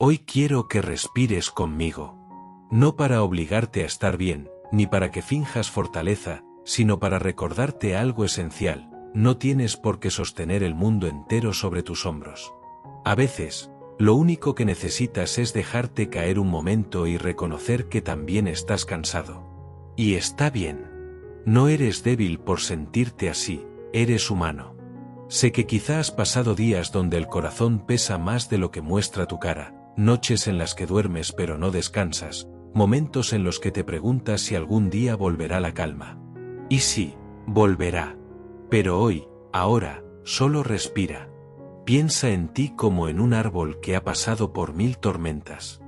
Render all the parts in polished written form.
Hoy quiero que respires conmigo. No para obligarte a estar bien, ni para que finjas fortaleza, sino para recordarte algo esencial: no tienes por qué sostener el mundo entero sobre tus hombros. A veces, lo único que necesitas es dejarte caer un momento y reconocer que también estás cansado. Y está bien. No eres débil por sentirte así, eres humano. Sé que quizá has pasado días donde el corazón pesa más de lo que muestra tu cara, noches en las que duermes pero no descansas, momentos en los que te preguntas si algún día volverá la calma. Y sí, volverá. Pero hoy, ahora, solo respira. Piensa en ti como en un árbol que ha pasado por 1000 tormentas.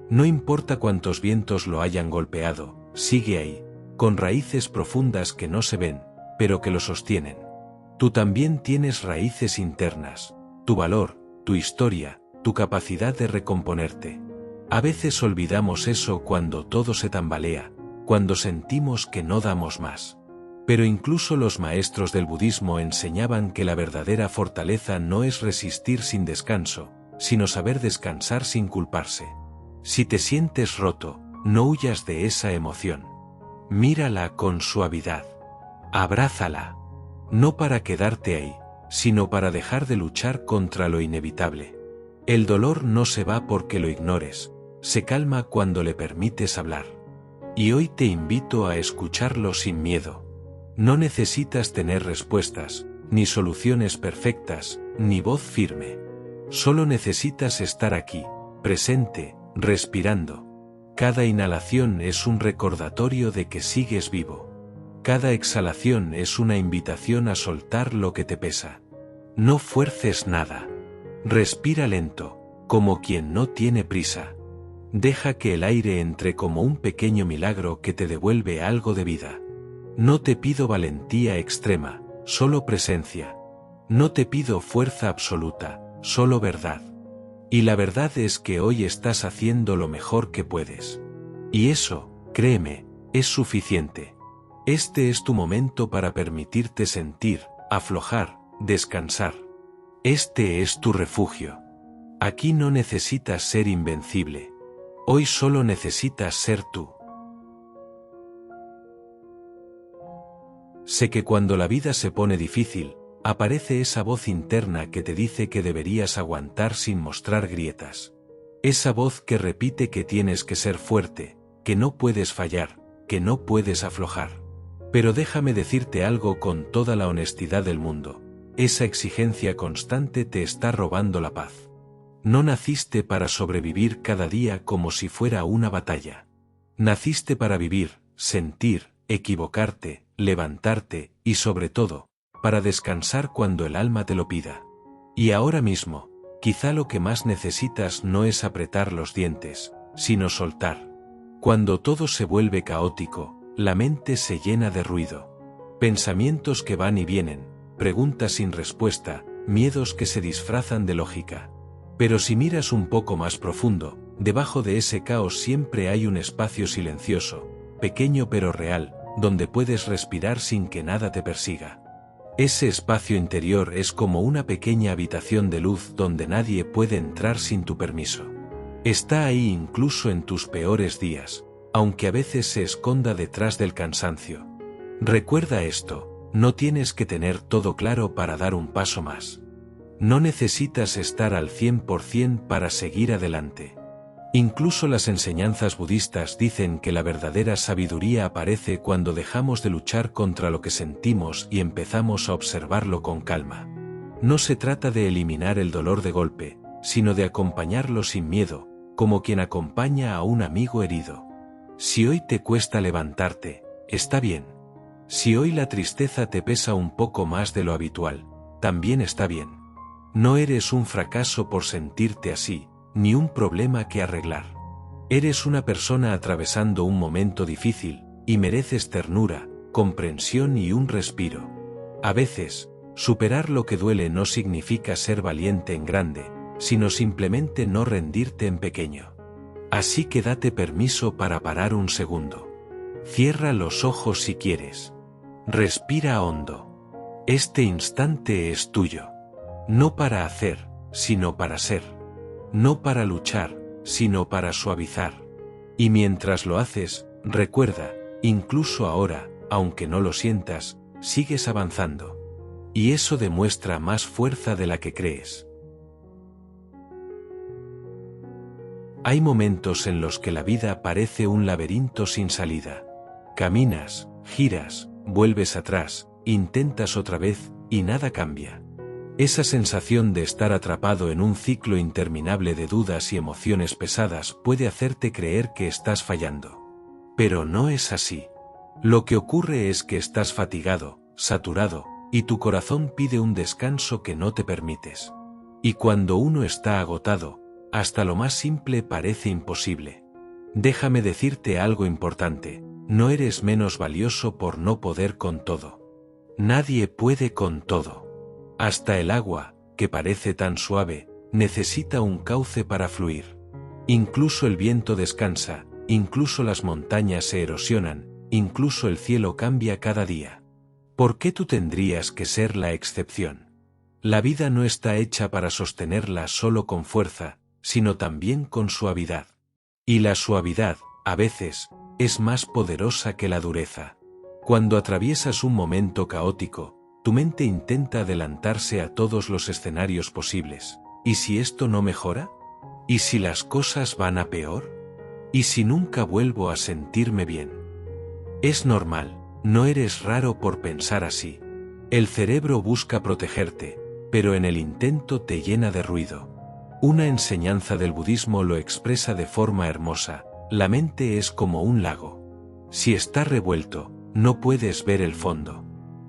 No importa cuántos vientos lo hayan golpeado, sigue ahí, con raíces profundas que no se ven, pero que lo sostienen. Tú también tienes raíces internas, tu valor, tu historia, tu capacidad de recomponerte. A veces olvidamos eso cuando todo se tambalea, cuando sentimos que no damos más. Pero incluso los maestros del budismo enseñaban que la verdadera fortaleza no es resistir sin descanso, sino saber descansar sin culparse. Si te sientes roto, no huyas de esa emoción. Mírala con suavidad. Abrázala. No para quedarte ahí, sino para dejar de luchar contra lo inevitable. El dolor no se va porque lo ignores, se calma cuando le permites hablar. Y hoy te invito a escucharlo sin miedo. No necesitas tener respuestas, ni soluciones perfectas, ni voz firme. Solo necesitas estar aquí, presente, respirando. Cada inhalación es un recordatorio de que sigues vivo. Cada exhalación es una invitación a soltar lo que te pesa. No fuerces nada. Respira lento, como quien no tiene prisa. Deja que el aire entre como un pequeño milagro que te devuelve algo de vida. No te pido valentía extrema, solo presencia. No te pido fuerza absoluta, solo verdad. Y la verdad es que hoy estás haciendo lo mejor que puedes. Y eso, créeme, es suficiente. Este es tu momento para permitirte sentir, aflojar, descansar. Este es tu refugio. Aquí no necesitas ser invencible. Hoy solo necesitas ser tú. Sé que cuando la vida se pone difícil, aparece esa voz interna que te dice que deberías aguantar sin mostrar grietas. Esa voz que repite que tienes que ser fuerte, que no puedes fallar, que no puedes aflojar. Pero déjame decirte algo con toda la honestidad del mundo: esa exigencia constante te está robando la paz. No naciste para sobrevivir cada día como si fuera una batalla. Naciste para vivir, sentir, equivocarte, levantarte y sobre todo, para descansar cuando el alma te lo pida. Y ahora mismo, quizá lo que más necesitas no es apretar los dientes, sino soltar. Cuando todo se vuelve caótico, la mente se llena de ruido. Pensamientos que van y vienen, preguntas sin respuesta, miedos que se disfrazan de lógica. Pero si miras un poco más profundo, debajo de ese caos siempre hay un espacio silencioso, pequeño pero real, donde puedes respirar sin que nada te persiga. Ese espacio interior es como una pequeña habitación de luz donde nadie puede entrar sin tu permiso. Está ahí incluso en tus peores días, aunque a veces se esconda detrás del cansancio. Recuerda esto: no tienes que tener todo claro para dar un paso más. No necesitas estar al 100% para seguir adelante. Incluso las enseñanzas budistas dicen que la verdadera sabiduría aparece cuando dejamos de luchar contra lo que sentimos y empezamos a observarlo con calma. No se trata de eliminar el dolor de golpe, sino de acompañarlo sin miedo, como quien acompaña a un amigo herido. Si hoy te cuesta levantarte, está bien. Si hoy la tristeza te pesa un poco más de lo habitual, también está bien. No eres un fracaso por sentirte así, ni un problema que arreglar. Eres una persona atravesando un momento difícil, y mereces ternura, comprensión y un respiro. A veces, superar lo que duele no significa ser valiente en grande, sino simplemente no rendirte en pequeño. Así que date permiso para parar un segundo. Cierra los ojos si quieres. Respira hondo. Este instante es tuyo. No para hacer, sino para ser. No para luchar, sino para suavizar. Y mientras lo haces, recuerda, incluso ahora, aunque no lo sientas, sigues avanzando. Y eso demuestra más fuerza de la que crees. Hay momentos en los que la vida parece un laberinto sin salida. Caminas, giras, vuelves atrás, intentas otra vez, y nada cambia. Esa sensación de estar atrapado en un ciclo interminable de dudas y emociones pesadas puede hacerte creer que estás fallando. Pero no es así. Lo que ocurre es que estás fatigado, saturado, y tu corazón pide un descanso que no te permites. Y cuando uno está agotado, hasta lo más simple parece imposible. Déjame decirte algo importante, no eres menos valioso por no poder con todo. Nadie puede con todo. Hasta el agua, que parece tan suave, necesita un cauce para fluir. Incluso el viento descansa, incluso las montañas se erosionan, incluso el cielo cambia cada día. ¿Por qué tú tendrías que ser la excepción? La vida no está hecha para sostenerla solo con fuerza, sino también con suavidad. Y la suavidad, a veces, es más poderosa que la dureza. Cuando atraviesas un momento caótico, tu mente intenta adelantarse a todos los escenarios posibles. ¿Y si esto no mejora? ¿Y si las cosas van a peor? ¿Y si nunca vuelvo a sentirme bien? Es normal, no eres raro por pensar así. El cerebro busca protegerte, pero en el intento te llena de ruido. Una enseñanza del budismo lo expresa de forma hermosa: la mente es como un lago. Si está revuelto, no puedes ver el fondo.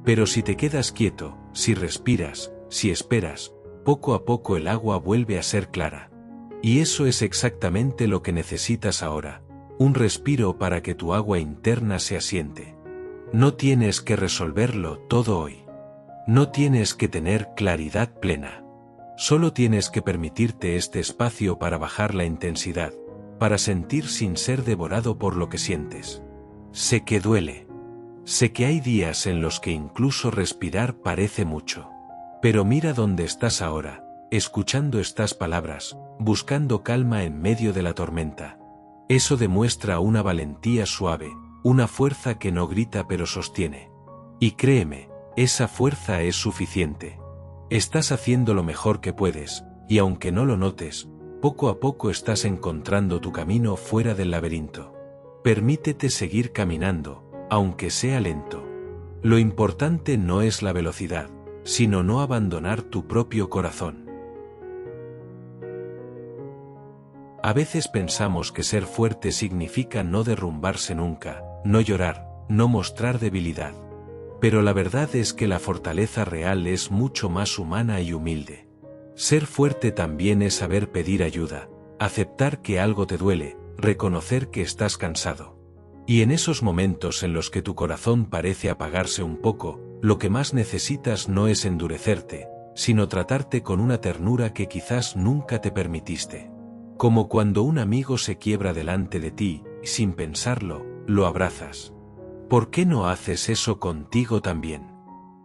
Pero si te quedas quieto, si respiras, si esperas, poco a poco el agua vuelve a ser clara. Y eso es exactamente lo que necesitas ahora, un respiro para que tu agua interna se asiente. No tienes que resolverlo todo hoy. No tienes que tener claridad plena. Solo tienes que permitirte este espacio para bajar la intensidad, para sentir sin ser devorado por lo que sientes. Sé que duele. Sé que hay días en los que incluso respirar parece mucho. Pero mira dónde estás ahora, escuchando estas palabras, buscando calma en medio de la tormenta. Eso demuestra una valentía suave, una fuerza que no grita pero sostiene. Y créeme, esa fuerza es suficiente. Estás haciendo lo mejor que puedes, y aunque no lo notes, poco a poco estás encontrando tu camino fuera del laberinto. Permítete seguir caminando, aunque sea lento. Lo importante no es la velocidad, sino no abandonar tu propio corazón. A veces pensamos que ser fuerte significa no derrumbarse nunca, no llorar, no mostrar debilidad. Pero la verdad es que la fortaleza real es mucho más humana y humilde. Ser fuerte también es saber pedir ayuda, aceptar que algo te duele, reconocer que estás cansado. Y en esos momentos en los que tu corazón parece apagarse un poco, lo que más necesitas no es endurecerte, sino tratarte con una ternura que quizás nunca te permitiste. Como cuando un amigo se quiebra delante de ti, y sin pensarlo, lo abrazas. ¿Por qué no haces eso contigo también?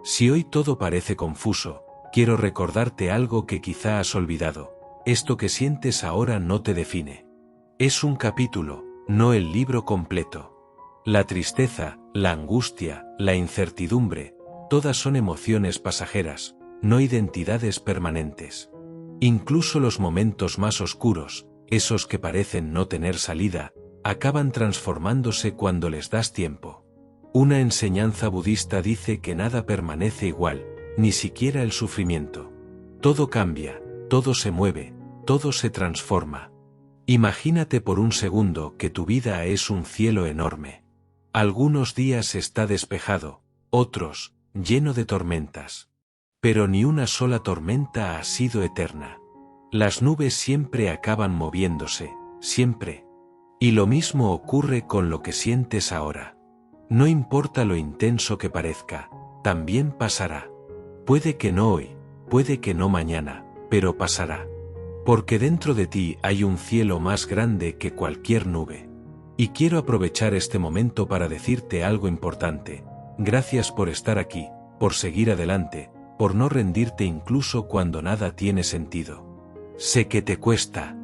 Si hoy todo parece confuso, quiero recordarte algo que quizá has olvidado. Esto que sientes ahora no te define. Es un capítulo, no el libro completo. La tristeza, la angustia, la incertidumbre, todas son emociones pasajeras, no identidades permanentes. Incluso los momentos más oscuros, esos que parecen no tener salida, acaban transformándose cuando les das tiempo. Una enseñanza budista dice que nada permanece igual, ni siquiera el sufrimiento. Todo cambia, todo se mueve, todo se transforma. Imagínate por un segundo que tu vida es un cielo enorme. Algunos días está despejado, otros, lleno de tormentas. Pero ni una sola tormenta ha sido eterna. Las nubes siempre acaban moviéndose, siempre. Y lo mismo ocurre con lo que sientes ahora. No importa lo intenso que parezca, también pasará. Puede que no hoy, puede que no mañana, pero pasará. Porque dentro de ti hay un cielo más grande que cualquier nube. Y quiero aprovechar este momento para decirte algo importante. Gracias por estar aquí, por seguir adelante, por no rendirte incluso cuando nada tiene sentido. Sé que te cuesta.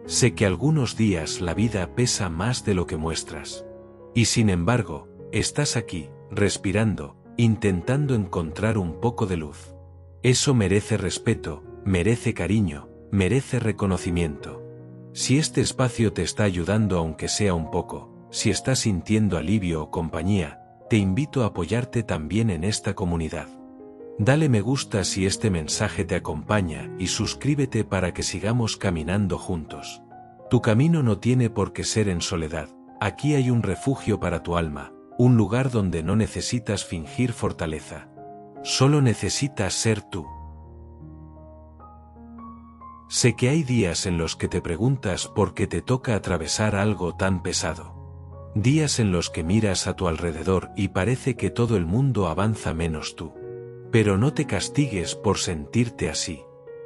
Sé que algunos días la vida pesa más de lo que muestras. Y sin embargo, estás aquí, respirando, intentando encontrar un poco de luz. Eso merece respeto, merece cariño, merece reconocimiento. Si este espacio te está ayudando aunque sea un poco, si estás sintiendo alivio o compañía, te invito a apoyarte también en esta comunidad. Dale me gusta si este mensaje te acompaña y suscríbete para que sigamos caminando juntos. Tu camino no tiene por qué ser en soledad. Aquí hay un refugio para tu alma, un lugar donde no necesitas fingir fortaleza. Solo necesitas ser tú. Sé que hay días en los que te preguntas por qué te toca atravesar algo tan pesado. Días en los que miras a tu alrededor y parece que todo el mundo avanza menos tú. Pero no te castigues por sentirte así.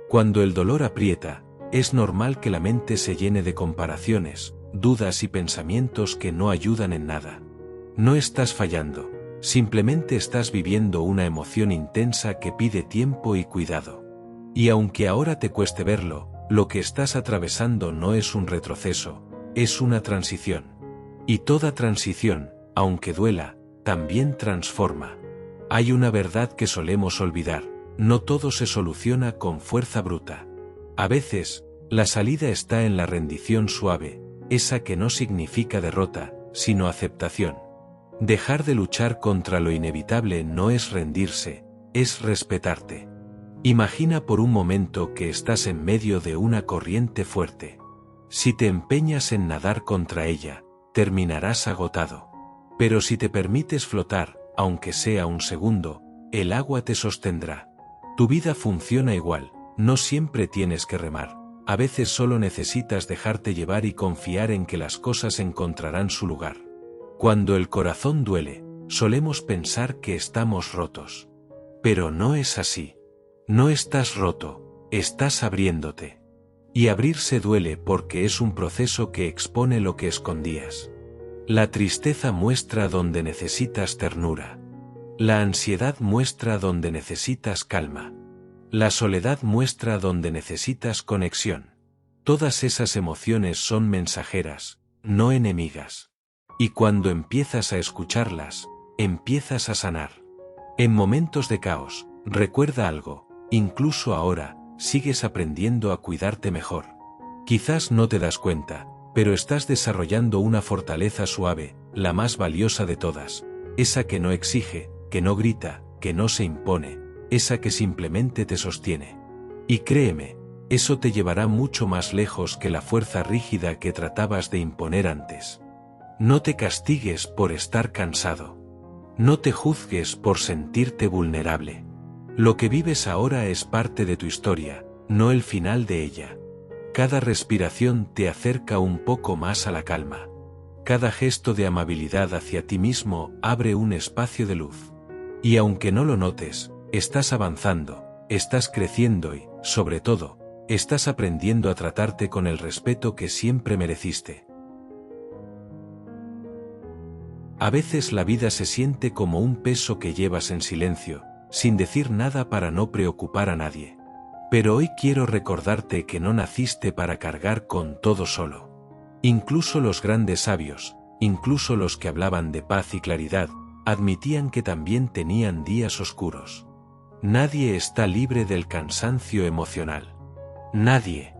Cuando el dolor aprieta, es normal que la mente se llene de comparaciones, dudas y pensamientos que no ayudan en nada. No estás fallando, simplemente estás viviendo una emoción intensa que pide tiempo y cuidado. Y aunque ahora te cueste verlo, lo que estás atravesando no es un retroceso, es una transición. Y toda transición, aunque duela, también transforma. Hay una verdad que solemos olvidar: no todo se soluciona con fuerza bruta. A veces, la salida está en la rendición suave, esa que no significa derrota, sino aceptación. Dejar de luchar contra lo inevitable no es rendirse, es respetarte. Imagina por un momento que estás en medio de una corriente fuerte. Si te empeñas en nadar contra ella, terminarás agotado. Pero si te permites flotar, aunque sea un segundo, el agua te sostendrá. Tu vida funciona igual, no siempre tienes que remar, a veces solo necesitas dejarte llevar y confiar en que las cosas encontrarán su lugar. Cuando el corazón duele, solemos pensar que estamos rotos. Pero no es así. No estás roto, estás abriéndote. Y abrirse duele porque es un proceso que expone lo que escondías. La tristeza muestra donde necesitas ternura. La ansiedad muestra donde necesitas calma. La soledad muestra donde necesitas conexión. Todas esas emociones son mensajeras, no enemigas. Y cuando empiezas a escucharlas, empiezas a sanar. En momentos de caos, recuerda algo: incluso ahora, sigues aprendiendo a cuidarte mejor. Quizás no te das cuenta, pero estás desarrollando una fortaleza suave, la más valiosa de todas, esa que no exige, que no grita, que no se impone, esa que simplemente te sostiene. Y créeme, eso te llevará mucho más lejos que la fuerza rígida que tratabas de imponer antes. No te castigues por estar cansado. No te juzgues por sentirte vulnerable. Lo que vives ahora es parte de tu historia, no el final de ella. Cada respiración te acerca un poco más a la calma. Cada gesto de amabilidad hacia ti mismo abre un espacio de luz. Y aunque no lo notes, estás avanzando, estás creciendo y, sobre todo, estás aprendiendo a tratarte con el respeto que siempre mereciste. A veces la vida se siente como un peso que llevas en silencio, sin decir nada para no preocupar a nadie. Pero hoy quiero recordarte que no naciste para cargar con todo solo. Incluso los grandes sabios, incluso los que hablaban de paz y claridad, admitían que también tenían días oscuros. Nadie está libre del cansancio emocional. Nadie.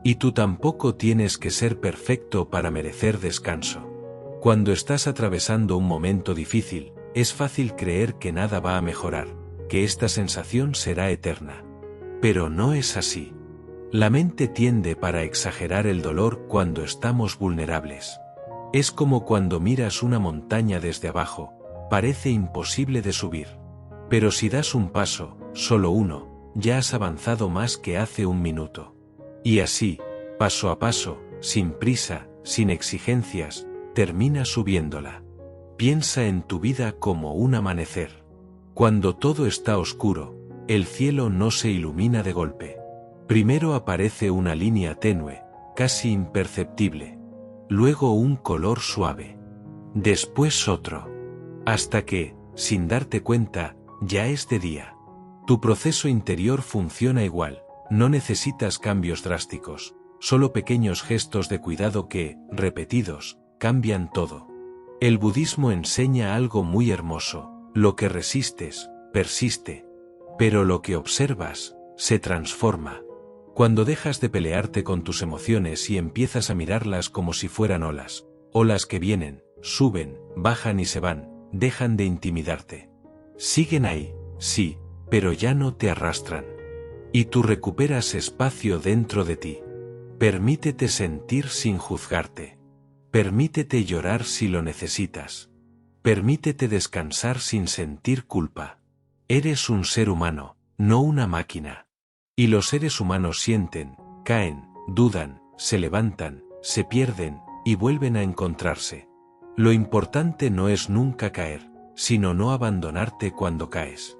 Y tú tampoco tienes que ser perfecto para merecer descanso. Cuando estás atravesando un momento difícil, es fácil creer que nada va a mejorar, que esta sensación será eterna. Pero no es así. La mente tiende para exagerar el dolor cuando estamos vulnerables. Es como cuando miras una montaña desde abajo, parece imposible de subir. Pero si das un paso, solo uno, ya has avanzado más que hace un minuto. Y así, paso a paso, sin prisa, sin exigencias, termina subiéndola. Piensa en tu vida como un amanecer. Cuando todo está oscuro, el cielo no se ilumina de golpe. Primero aparece una línea tenue, casi imperceptible. Luego un color suave. Después otro. Hasta que, sin darte cuenta, ya es de día. Tu proceso interior funciona igual, no necesitas cambios drásticos, solo pequeños gestos de cuidado que, repetidos, cambian todo. El budismo enseña algo muy hermoso: lo que resistes, persiste. Pero lo que observas, se transforma. Cuando dejas de pelearte con tus emociones y empiezas a mirarlas como si fueran olas, olas que vienen, suben, bajan y se van, dejan de intimidarte. Siguen ahí, sí, pero ya no te arrastran. Y tú recuperas espacio dentro de ti. Permítete sentir sin juzgarte. Permítete llorar si lo necesitas. Permítete descansar sin sentir culpa. Eres un ser humano, no una máquina. Y los seres humanos sienten, caen, dudan, se levantan, se pierden, y vuelven a encontrarse. Lo importante no es nunca caer, sino no abandonarte cuando caes.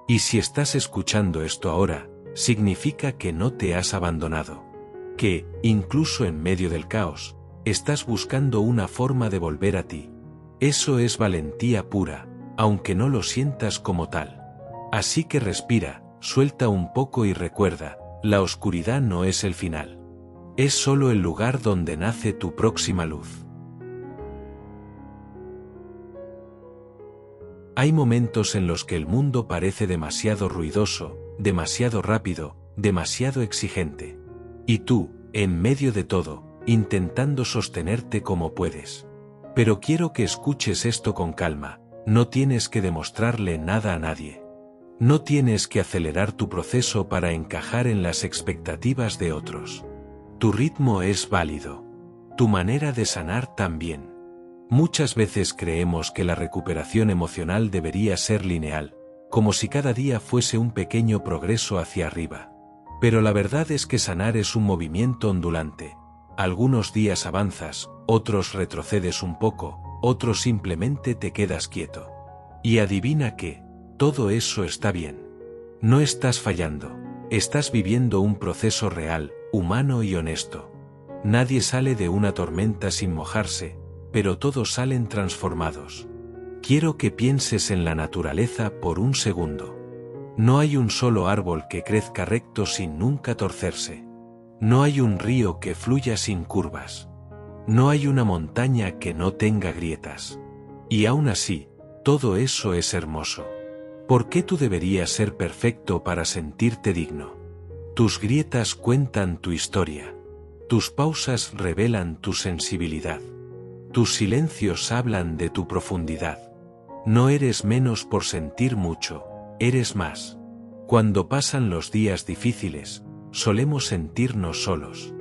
Y si estás escuchando esto ahora, significa que no te has abandonado. Que, incluso en medio del caos, estás buscando una forma de volver a ti. Eso es valentía pura, aunque no lo sientas como tal. Así que respira, suelta un poco y recuerda, la oscuridad no es el final. Es solo el lugar donde nace tu próxima luz. Hay momentos en los que el mundo parece demasiado ruidoso, demasiado rápido, demasiado exigente. Y tú, en medio de todo, intentando sostenerte como puedes. Pero quiero que escuches esto con calma: no tienes que demostrarle nada a nadie. No tienes que acelerar tu proceso para encajar en las expectativas de otros. Tu ritmo es válido. Tu manera de sanar también. Muchas veces creemos que la recuperación emocional debería ser lineal, como si cada día fuese un pequeño progreso hacia arriba. Pero la verdad es que sanar es un movimiento ondulante. Algunos días avanzas, otros retrocedes un poco, otros simplemente te quedas quieto. Y adivina qué, todo eso está bien. No estás fallando, estás viviendo un proceso real, humano y honesto. Nadie sale de una tormenta sin mojarse, pero todos salen transformados. Quiero que pienses en la naturaleza por un segundo. No hay un solo árbol que crezca recto sin nunca torcerse. No hay un río que fluya sin curvas. No hay una montaña que no tenga grietas. Y aún así, todo eso es hermoso. ¿Por qué tú deberías ser perfecto para sentirte digno? Tus grietas cuentan tu historia. Tus pausas revelan tu sensibilidad. Tus silencios hablan de tu profundidad. No eres menos por sentir mucho, eres más. Cuando pasan los días difíciles, solemos sentirnos solos.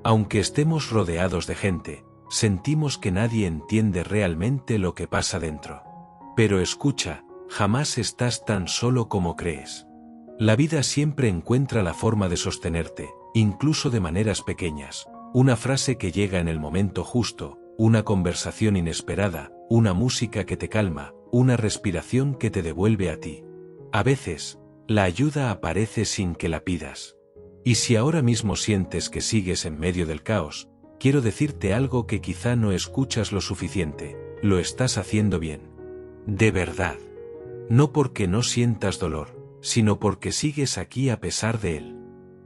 Aunque estemos rodeados de gente, sentimos que nadie entiende realmente lo que pasa dentro. Pero escucha, jamás estás tan solo como crees. La vida siempre encuentra la forma de sostenerte, incluso de maneras pequeñas. Una frase que llega en el momento justo, una conversación inesperada, una música que te calma, una respiración que te devuelve a ti. A veces, la ayuda aparece sin que la pidas. Y si ahora mismo sientes que sigues en medio del caos, quiero decirte algo que quizá no escuchas lo suficiente: lo estás haciendo bien. De verdad. No porque no sientas dolor, sino porque sigues aquí a pesar de él.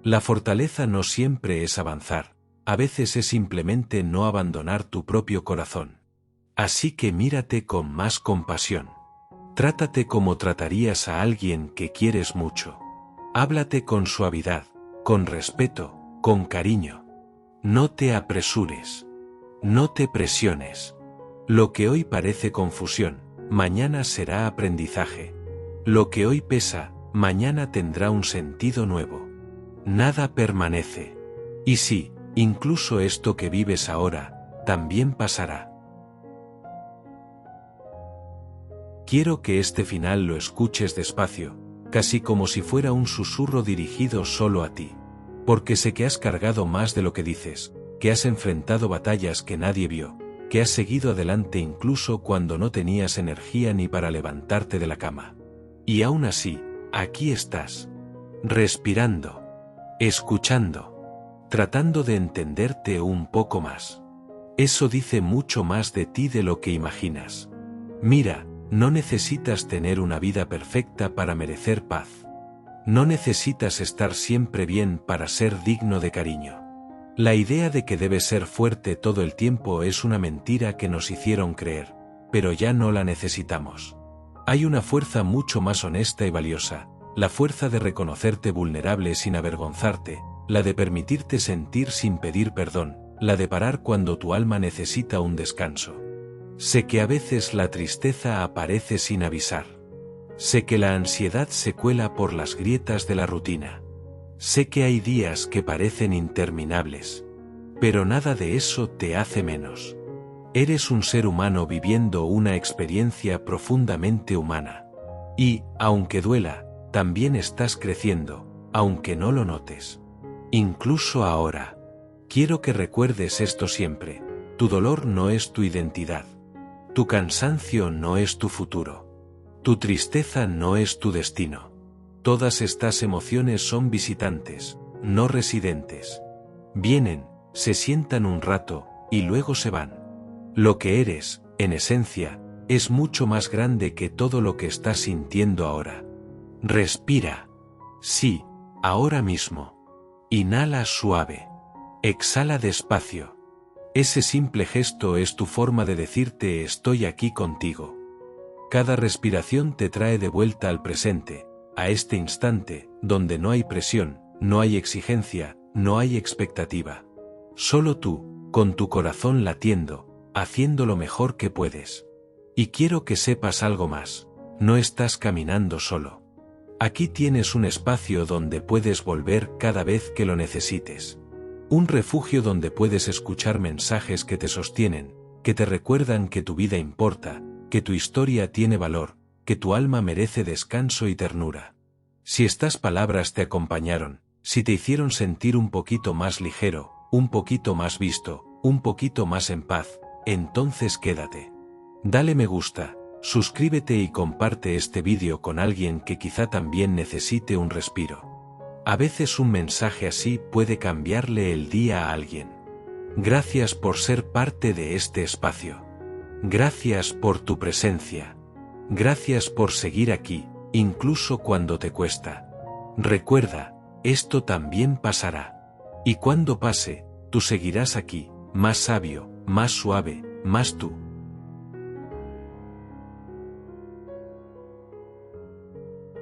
La fortaleza no siempre es avanzar, a veces es simplemente no abandonar tu propio corazón. Así que mírate con más compasión. Trátate como tratarías a alguien que quieres mucho. Háblate con suavidad, con respeto, con cariño. No te apresures. No te presiones. Lo que hoy parece confusión, mañana será aprendizaje. Lo que hoy pesa, mañana tendrá un sentido nuevo. Nada permanece. Y sí, incluso esto que vives ahora, también pasará. Quiero que este final lo escuches despacio, casi como si fuera un susurro dirigido solo a ti. Porque sé que has cargado más de lo que dices, que has enfrentado batallas que nadie vio, que has seguido adelante incluso cuando no tenías energía ni para levantarte de la cama. Y aún así, aquí estás, respirando, escuchando, tratando de entenderte un poco más. Eso dice mucho más de ti de lo que imaginas. Mira, no necesitas tener una vida perfecta para merecer paz. No necesitas estar siempre bien para ser digno de cariño. La idea de que debes ser fuerte todo el tiempo es una mentira que nos hicieron creer, pero ya no la necesitamos. Hay una fuerza mucho más honesta y valiosa, la fuerza de reconocerte vulnerable sin avergonzarte, la de permitirte sentir sin pedir perdón, la de parar cuando tu alma necesita un descanso. Sé que a veces la tristeza aparece sin avisar. Sé que la ansiedad se cuela por las grietas de la rutina. Sé que hay días que parecen interminables. Pero nada de eso te hace menos. Eres un ser humano viviendo una experiencia profundamente humana. Y, aunque duela, también estás creciendo, aunque no lo notes. Incluso ahora. Quiero que recuerdes esto siempre. Tu dolor no es tu identidad. Tu cansancio no es tu futuro. Tu tristeza no es tu destino. Todas estas emociones son visitantes, no residentes. Vienen, se sientan un rato, y luego se van. Lo que eres, en esencia, es mucho más grande que todo lo que estás sintiendo ahora. Respira. Sí, ahora mismo. Inhala suave. Exhala despacio. Ese simple gesto es tu forma de decirte estoy aquí contigo. Cada respiración te trae de vuelta al presente, a este instante, donde no hay presión, no hay exigencia, no hay expectativa. Solo tú, con tu corazón latiendo, haciendo lo mejor que puedes. Y quiero que sepas algo más, no estás caminando solo. Aquí tienes un espacio donde puedes volver cada vez que lo necesites. Un refugio donde puedes escuchar mensajes que te sostienen, que te recuerdan que tu vida importa, que tu historia tiene valor, que tu alma merece descanso y ternura. Si estas palabras te acompañaron, si te hicieron sentir un poquito más ligero, un poquito más visto, un poquito más en paz, entonces quédate. Dale me gusta, suscríbete y comparte este vídeo con alguien que quizá también necesite un respiro. A veces un mensaje así puede cambiarle el día a alguien. Gracias por ser parte de este espacio. Gracias por tu presencia. Gracias por seguir aquí, incluso cuando te cuesta. Recuerda, esto también pasará. Y cuando pase, tú seguirás aquí, más sabio, más suave, más tú.